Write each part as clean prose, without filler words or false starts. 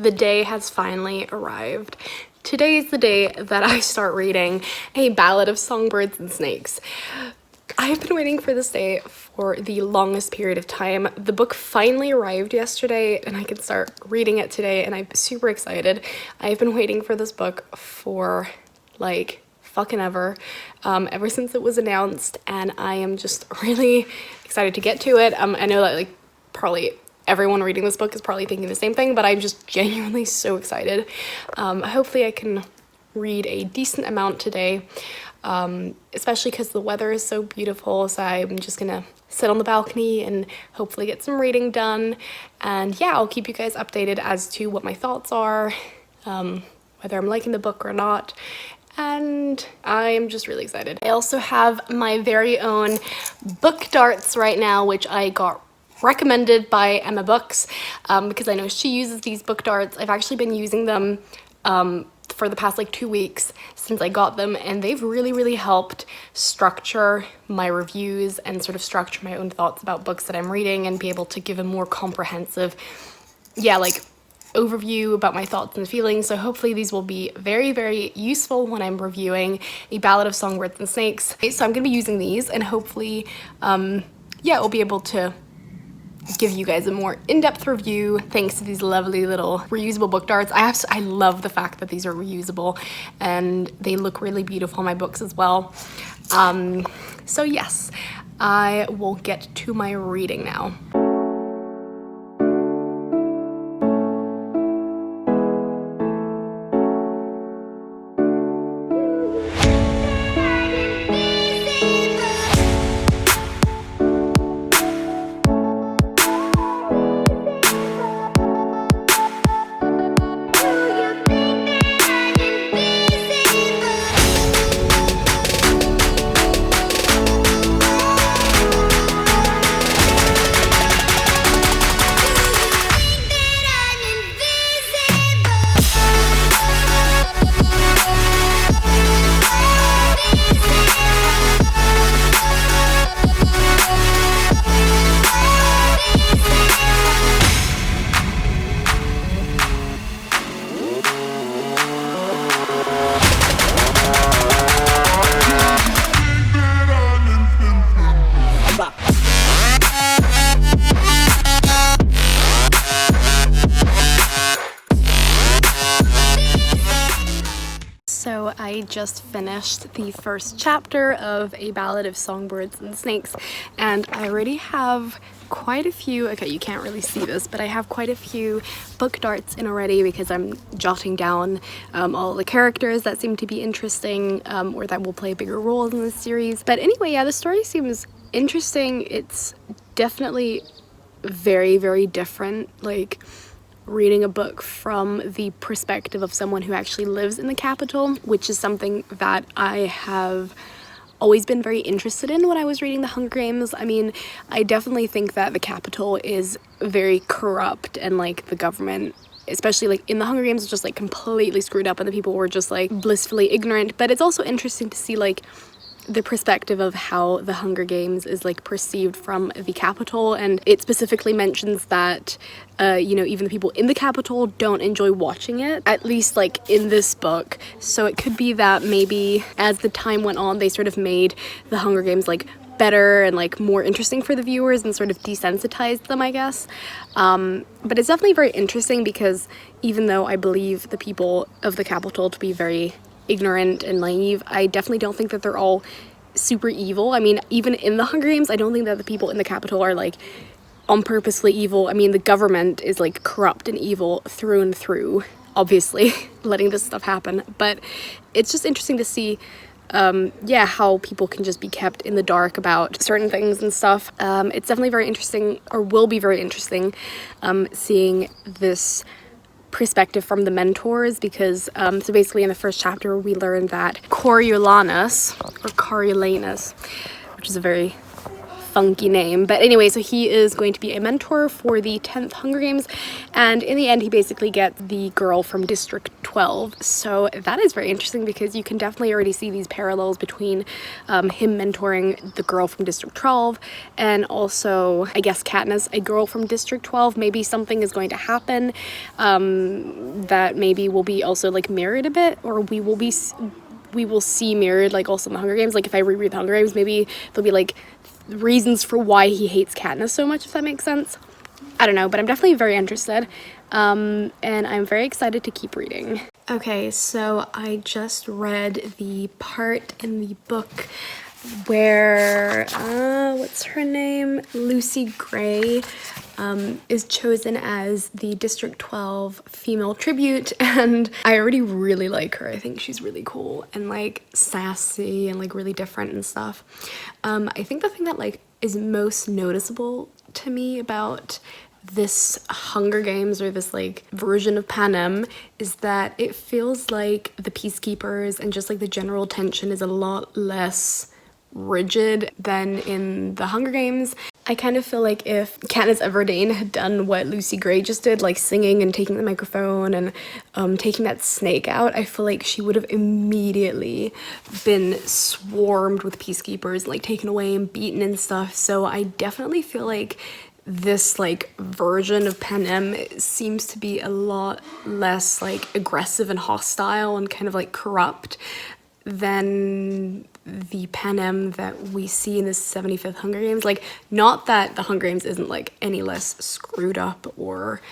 the day has finally arrived. Today is the day that I start reading A Ballad of Songbirds and Snakes. I've been waiting for this day for the longest period of time. The book finally arrived yesterday and I can start reading it today, and I'm super excited. I've been waiting for this book for like fucking ever since it was announced, and I am just really excited to get to it. I know that like probably everyone reading this book is probably thinking the same thing, but I'm just genuinely so excited. Hopefully I can read a decent amount today, especially because the weather is so beautiful, so I'm just gonna sit on the balcony and hopefully get some reading done. And yeah, I'll keep you guys updated as to what my thoughts are, whether I'm liking the book or not. And I'm just really excited. I also have my very own book darts right now, which I got recommended by Emma Books, because I know she uses these book darts. I've actually been using them for the past like 2 weeks since I got them, and they've really helped structure my reviews and sort of structure my own thoughts about books that I'm reading and be able to give a more comprehensive, overview about my thoughts and feelings. So hopefully these will be very useful when I'm reviewing A Ballad of Songbirds and Snakes. Okay, so I'm gonna be using these, and hopefully I'll be able to give you guys a more in-depth review thanks to these lovely little reusable book darts. I love the fact that these are reusable and they look really beautiful in my books as well. So yes, I will get to my reading now. So I just finished the first chapter of A Ballad of Songbirds and Snakes, and I already have quite a few, okay, you can't really see this, but I have quite a few book darts in already because I'm jotting down all the characters that seem to be interesting, or that will play a bigger role in this series. But anyway, yeah, the story seems interesting. It's definitely very different, like reading a book from the perspective of someone who actually lives in the capital, which is something that I have always been very interested in when I was reading The Hunger Games. I mean, I definitely think that the capital is very corrupt, and like the government, especially like in The Hunger Games, was just like completely screwed up and the people were just like blissfully ignorant. But it's also interesting to see like the perspective of how The Hunger Games is like perceived from the capital, and it specifically mentions that even the people in the capital don't enjoy watching it, at least like in this book. So it could be that maybe as the time went on, they sort of made The Hunger Games like better and like more interesting for the viewers and sort of desensitized them, I guess. But it's definitely very interesting because even though I believe the people of the capital to be very ignorant and naive, I definitely don't think that they're all super evil. I mean, even in The Hunger Games, I don't think that the people in the capital are like on purposely evil. I mean, the government is like corrupt and evil through and through, obviously, letting this stuff happen. But it's just interesting to see how people can just be kept in the dark about certain things and stuff. It's definitely very interesting, or will be very interesting, seeing this perspective from the mentors, because so basically in the first chapter we learn that Coriolanus, which is a very funky name. But anyway, so he is going to be a mentor for the 10th Hunger Games, and in the end he basically gets the girl from District 12. So that is very interesting because you can definitely already see these parallels between him mentoring the girl from District 12 and also, I guess, Katniss, a girl from District 12. Maybe something is going to happen that maybe will be also like mirrored a bit, or we will see mirrored like also in the Hunger Games. Like if I reread the Hunger Games, maybe there'll be like reasons for why he hates Katniss so much, if that makes sense. I don't know, but I'm definitely very interested, and I'm very excited to keep reading. Okay, so I just read the part in the book where, what's her name? Lucy Gray is chosen as the District 12 female tribute, and I already really like her. I think she's really cool and like sassy and like really different and stuff. I think the thing that like is most noticeable to me about this Hunger Games, or this like version of Panem, is that it feels like the peacekeepers and just like the general tension is a lot less rigid than in the Hunger Games. I kind of feel like if Katniss Everdeen had done what Lucy Gray just did, like singing and taking the microphone and taking that snake out, I feel like she would have immediately been swarmed with peacekeepers, like taken away and beaten and stuff. So I definitely feel like this like version of Panem seems to be a lot less like aggressive and hostile and kind of like corrupt than the Panem that we see in the 75th Hunger Games. Like, not that the Hunger Games isn't like any less screwed up or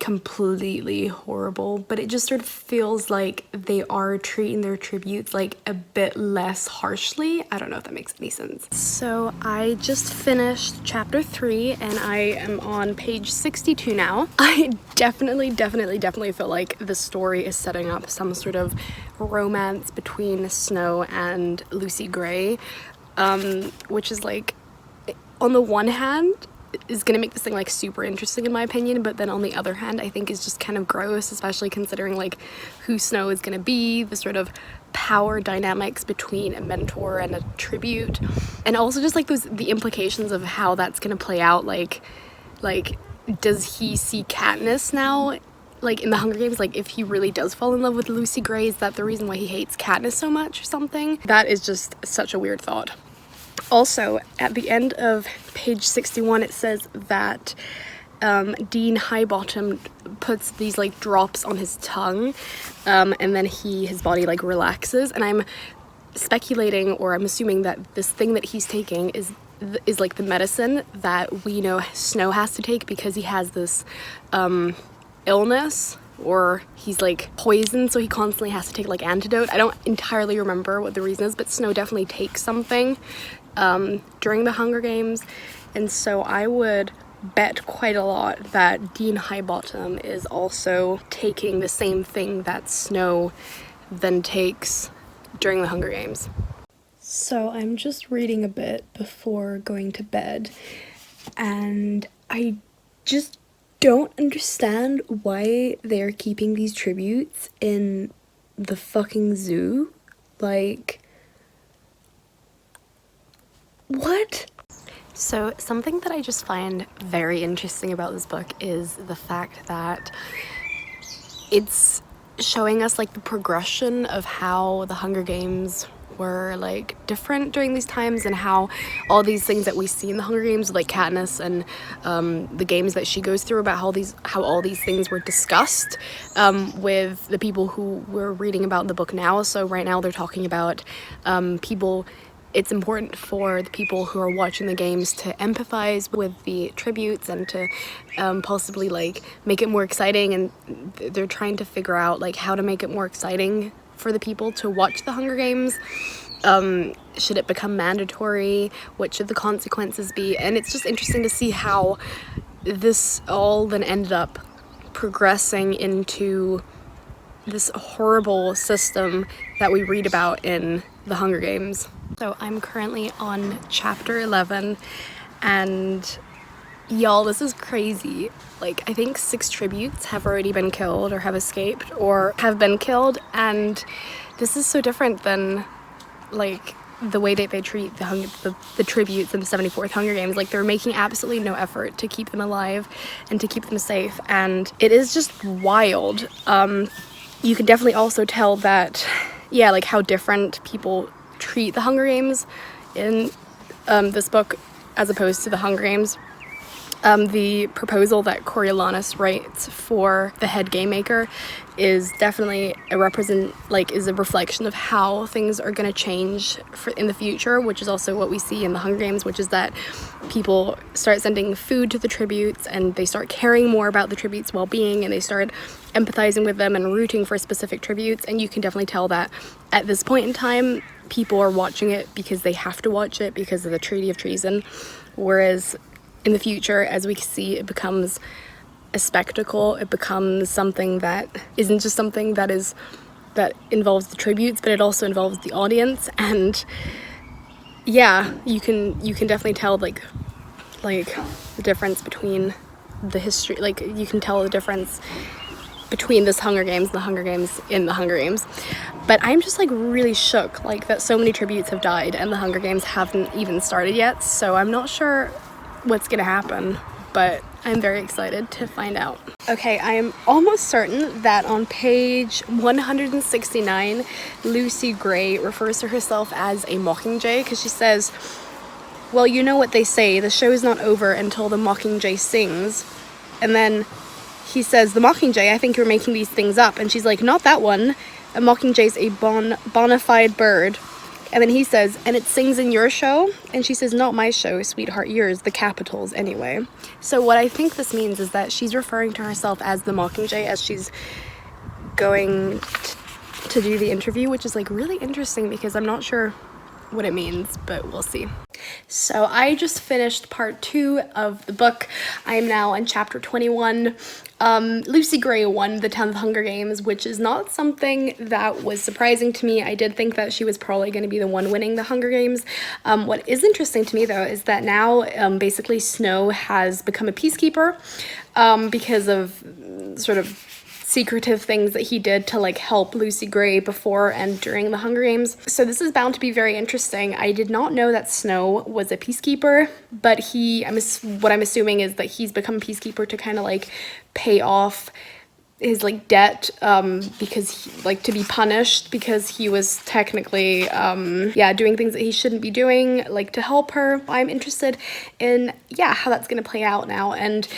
completely horrible, but it just sort of feels like they are treating their tributes like a bit less harshly. I don't know if that makes any sense. So I just finished chapter 3 and I am on page 62 now. I definitely feel like the story is setting up some sort of romance between Snow and Lucy Gray, which is like, on the one hand, is gonna make this thing like super interesting in my opinion, but then on the other hand I think is just kind of gross, especially considering like who Snow is gonna be, the sort of power dynamics between a mentor and a tribute, and also just like the implications of how that's gonna play out. Like does he see Katniss now, like in the Hunger Games? Like if he really does fall in love with Lucy Gray, is that the reason why he hates Katniss so much or something? That is just such a weird thought. Also, at the end of page 61, it says that Dean Highbottom puts these like drops on his tongue, and then his body like relaxes, and I'm speculating, or I'm assuming that this thing that he's taking is like the medicine that we know Snow has to take because he has this illness, or he's like poisoned, so he constantly has to take like antidote. I don't entirely remember what the reason is, but Snow definitely takes something during the Hunger Games, and so I would bet quite a lot that Dean Highbottom is also taking the same thing that Snow then takes during the Hunger Games. So I'm just reading a bit before going to bed, and I just don't understand why they're keeping these tributes in the fucking zoo. Like, what? So something that I just find very interesting about this book is the fact that it's showing us like the progression of how the Hunger Games were like different during these times, and how all these things that we see in the Hunger Games, like Katniss and the games that she goes through, about how all these things were discussed with the people who we're reading about in the book now. So right now they're talking about it's important for the people who are watching the games to empathize with the tributes and to possibly like make it more exciting, and they're trying to figure out like how to make it more exciting for the people to watch the Hunger Games. Should it become mandatory? What should the consequences be? And it's just interesting to see how this all then ended up progressing into this horrible system that we read about in the Hunger Games. So I'm currently on chapter 11, and y'all, this is crazy. Like, I think 6 tributes have already been killed or have escaped or have been killed, and this is so different than like the way that they treat the tributes in the 74th Hunger Games. Like, they're making absolutely no effort to keep them alive and to keep them safe, and it is just wild. You can definitely also tell that, yeah, like how different people treat the Hunger Games in this book as opposed to the Hunger Games. The proposal that Coriolanus writes for the head game maker is definitely a reflection of how things are going to change in the future, which is also what we see in the Hunger Games, which is that people start sending food to the tributes and they start caring more about the tributes' well-being, and they start empathizing with them and rooting for specific tributes. And you can definitely tell that at this point in time, people are watching it because they have to watch it because of the Treaty of Treason, whereas in the future, as we see, it becomes a spectacle. It becomes something that isn't just something that involves the tributes, but it also involves the audience. And yeah, you can definitely tell like the difference between the history. Like, you can tell the difference between this Hunger Games and the Hunger Games in the Hunger Games. But I'm just like really shook, like, that so many tributes have died and the Hunger Games haven't even started yet. So I'm not sure what's gonna happen, but I'm very excited to find out. Okay, I am almost certain that on page 169, Lucy Gray refers to herself as a mockingjay, because she says, well, you know what they say, the show is not over until the mockingjay sings. And then he says, the mockingjay, I think you're making these things up. And she's like, not that one. A mockingjay's a bona fide bird. And then he says, and it sings in your show? And she says, not my show, sweetheart, yours, the Capitol's anyway. So what I think this means is that she's referring to herself as the mockingjay as she's going to do the interview, which is like really interesting because I'm not sure what it means, but we'll see. So I just finished part 2 of the book. I am now in chapter 21. Lucy Gray won the 10th Hunger Games, which is not something that was surprising to me. I did think that she was probably going to be the one winning the Hunger Games. What is interesting to me, though, is that now basically Snow has become a peacekeeper because of sort of secretive things that he did to like help Lucy Gray before and during the Hunger Games. So this is bound to be very interesting. I did not know that Snow was a peacekeeper, but what I'm assuming is that he's become a peacekeeper to kind of like pay off his like debt because to be punished because he was technically doing things that he shouldn't be doing, like to help her. I'm interested in how that's gonna play out now. And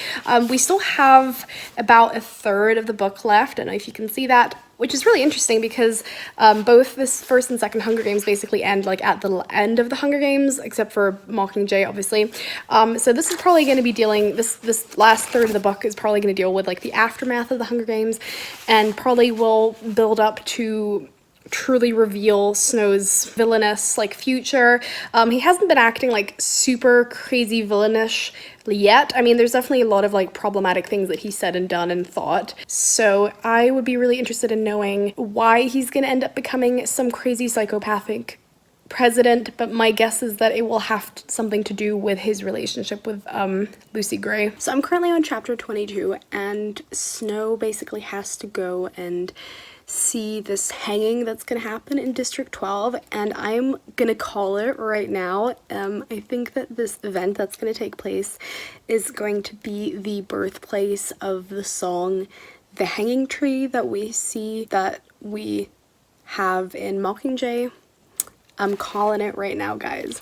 we still have about a third of the book left. I don't know if you can see that, which is really interesting because both this first and second Hunger Games basically end like at the end of the Hunger Games, except for Mockingjay, obviously. So this is probably going to be this last third of the book is probably going to deal with like the aftermath of the Hunger Games, and probably will build up to truly reveal Snow's villainous like future. He hasn't been acting like super crazy villainish yet. I mean, there's definitely a lot of like problematic things that he said and done and thought. So I would be really interested in knowing why he's gonna end up becoming some crazy psychopathic president, but my guess is that it will have something to do with his relationship with Lucy Gray. So I'm currently on chapter 22, and Snow basically has to go and see this hanging that's gonna happen in District 12, and I'm gonna call it right now. I think that this event that's gonna take place is going to be the birthplace of the song The Hanging Tree that we have in Mockingjay. I'm calling it right now, guys.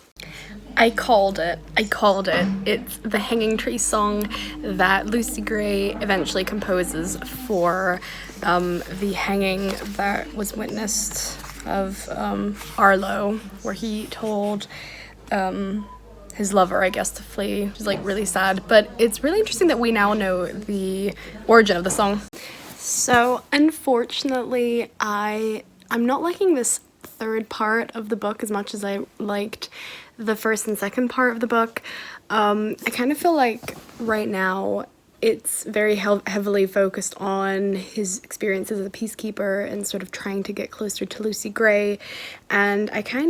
I called it. It's the Hanging Tree song that Lucy Gray eventually composes for the hanging that was witnessed of Arlo, where he told his lover, I guess, to flee. Which is like really sad, but it's really interesting that we now know the origin of the song. So unfortunately, I'm not liking this third part of the book as much as I liked the first and second part of the book. I kind of feel like right now it's very heavily focused on his experiences as a peacekeeper and sort of trying to get closer to Lucy Gray, and I don't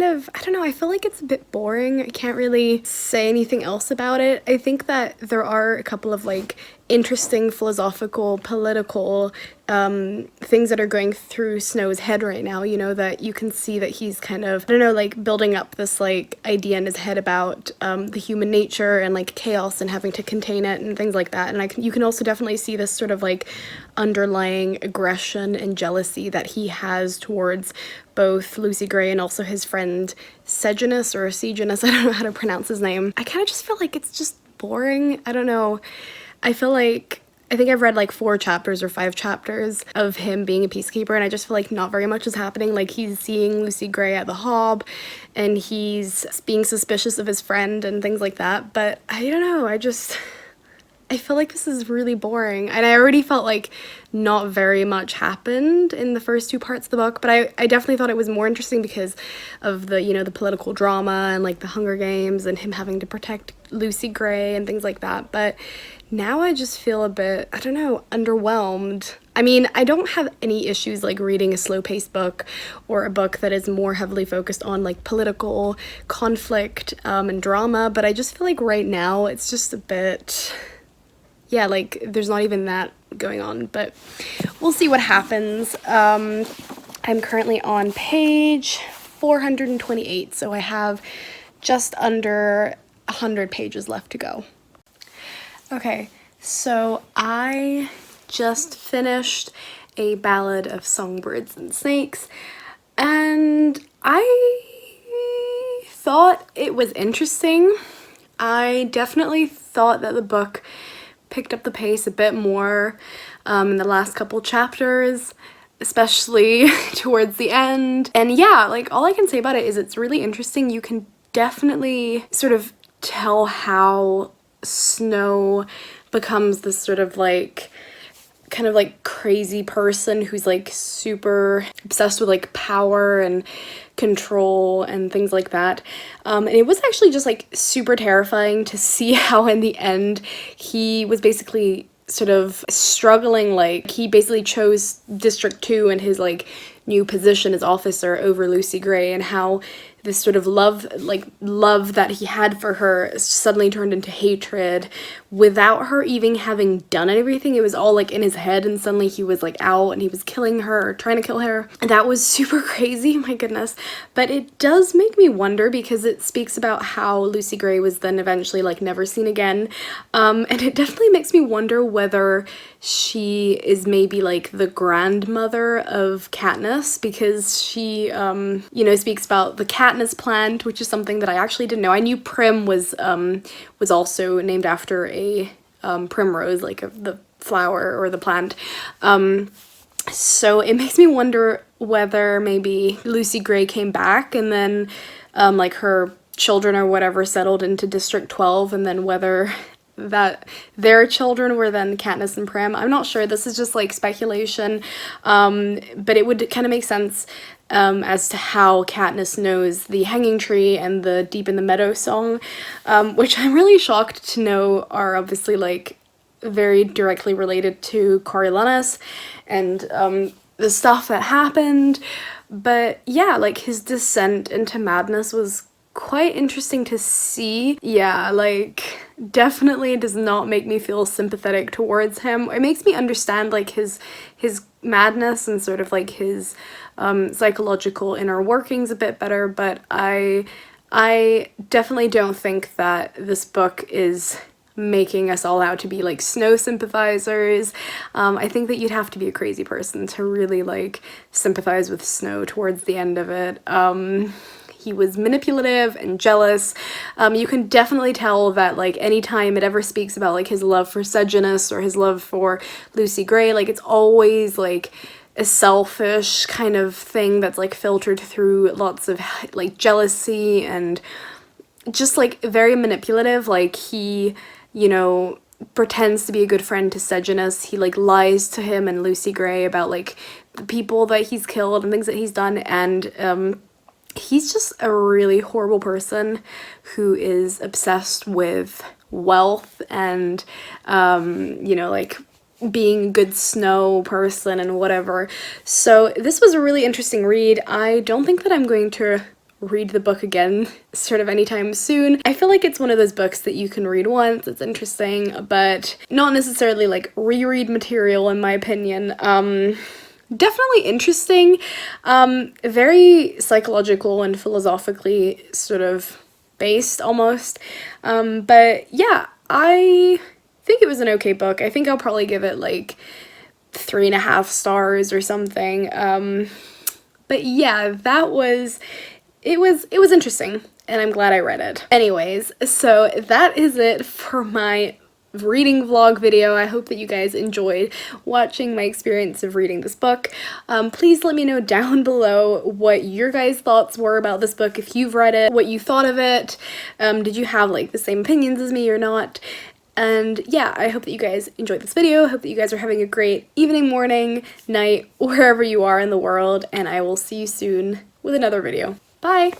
know, I feel like it's a bit boring. I can't really say anything else about it. I think that there are a couple of like interesting philosophical, political things that are going through Snow's head right now, you know, that you can see that he's kind of, I don't know, like building up this like idea in his head about the human nature and like chaos and having to contain it and things like that. And you can also definitely see this sort of like underlying aggression and jealousy that he has towards both Lucy Gray and also his friend Sejanus or Sejanus, I don't know how to pronounce his name. I kind of just feel like it's just boring. I don't know. I feel like, I think I've read like 4 chapters or 5 chapters of him being a peacekeeper, and I just feel like not very much is happening. Like, he's seeing Lucy Gray at the Hob, and he's being suspicious of his friend and things like that, but I don't know, I feel like this is really boring, and I already felt like not very much happened in the first 2 parts of the book, but I definitely thought it was more interesting because of the, you know, the political drama and like the Hunger Games and him having to protect Lucy Gray and things like that. But now I just feel a bit, I don't know, underwhelmed. I mean, I don't have any issues like reading a slow-paced book or a book that is more heavily focused on like political conflict and drama, but I just feel like right now it's just a bit, yeah, like there's not even that going on, but we'll see what happens. I'm currently on page 428, so I have just under 100 pages left to go. Okay, so I just finished A Ballad of Songbirds and Snakes, and I thought it was interesting. I definitely thought that the book picked up the pace a bit more in the last couple chapters, especially towards the end. And yeah, like all I can say about it is it's really interesting. You can definitely sort of tell how Snow becomes this sort of like kind of like crazy person who's like super obsessed with like power and control and things like that. And it was actually just like super terrifying to see how in the end he was basically sort of struggling, like he basically chose District 2 and his like new position as officer over Lucy Gray, and how this sort of love that he had for her suddenly turned into hatred without her even having done everything. It was all like in his head, and suddenly he was like out and he was killing her or trying to kill her. And that was super crazy, my goodness. But it does make me wonder, because it speaks about how Lucy Gray was then eventually like never seen again. And it definitely makes me wonder whether she is maybe like the grandmother of Katniss, because she, you know, speaks about the Katniss plant, which is something that I actually didn't know. I knew Prim was also named after a primrose, like the flower or the plant. So it makes me wonder whether maybe Lucy Gray came back and then like her children or whatever settled into District 12, and then whether that their children were then Katniss and Prim. I'm not sure, this is just like speculation, but it would kind of make sense as to how Katniss knows the Hanging Tree and the Deep in the Meadow song, which I'm really shocked to know are obviously like very directly related to Coriolanus and the stuff that happened. But yeah, like his descent into madness was quite interesting to see. Yeah, like definitely does not make me feel sympathetic towards him. It makes me understand like his madness and sort of like his psychological inner workings a bit better, but I definitely don't think that this book is making us all out to be like Snow sympathizers. I think that you'd have to be a crazy person to really like sympathize with Snow towards the end of it. He was manipulative and jealous. You can definitely tell that like anytime it ever speaks about like his love for Sejanus or his love for Lucy Gray, like it's always like a selfish kind of thing that's like filtered through lots of like jealousy and just like very manipulative. Like he, you know, pretends to be a good friend to Sejanus. He like lies to him and Lucy Gray about like the people that he's killed and things that he's done, and he's just a really horrible person who is obsessed with wealth and, you know, like being a good Snow person and whatever. So this was a really interesting read. I don't think that I'm going to read the book again sort of anytime soon. I feel like it's one of those books that you can read once, it's interesting, but not necessarily like reread material in my opinion. Definitely interesting, very psychological and philosophically sort of based almost, but yeah, I think it was an okay book. I think I'll probably give it like 3.5 stars or something. But yeah, it was interesting, and I'm glad I read it. Anyways, so that is it for my reading vlog video. I hope that you guys enjoyed watching my experience of reading this book. Please let me know down below what your guys' thoughts were about this book, if you've read it, what you thought of it. Did you have like the same opinions as me or not? And yeah, I hope that you guys enjoyed this video. I hope that you guys are having a great evening, morning, night, wherever you are in the world, and I will see you soon with another video. Bye!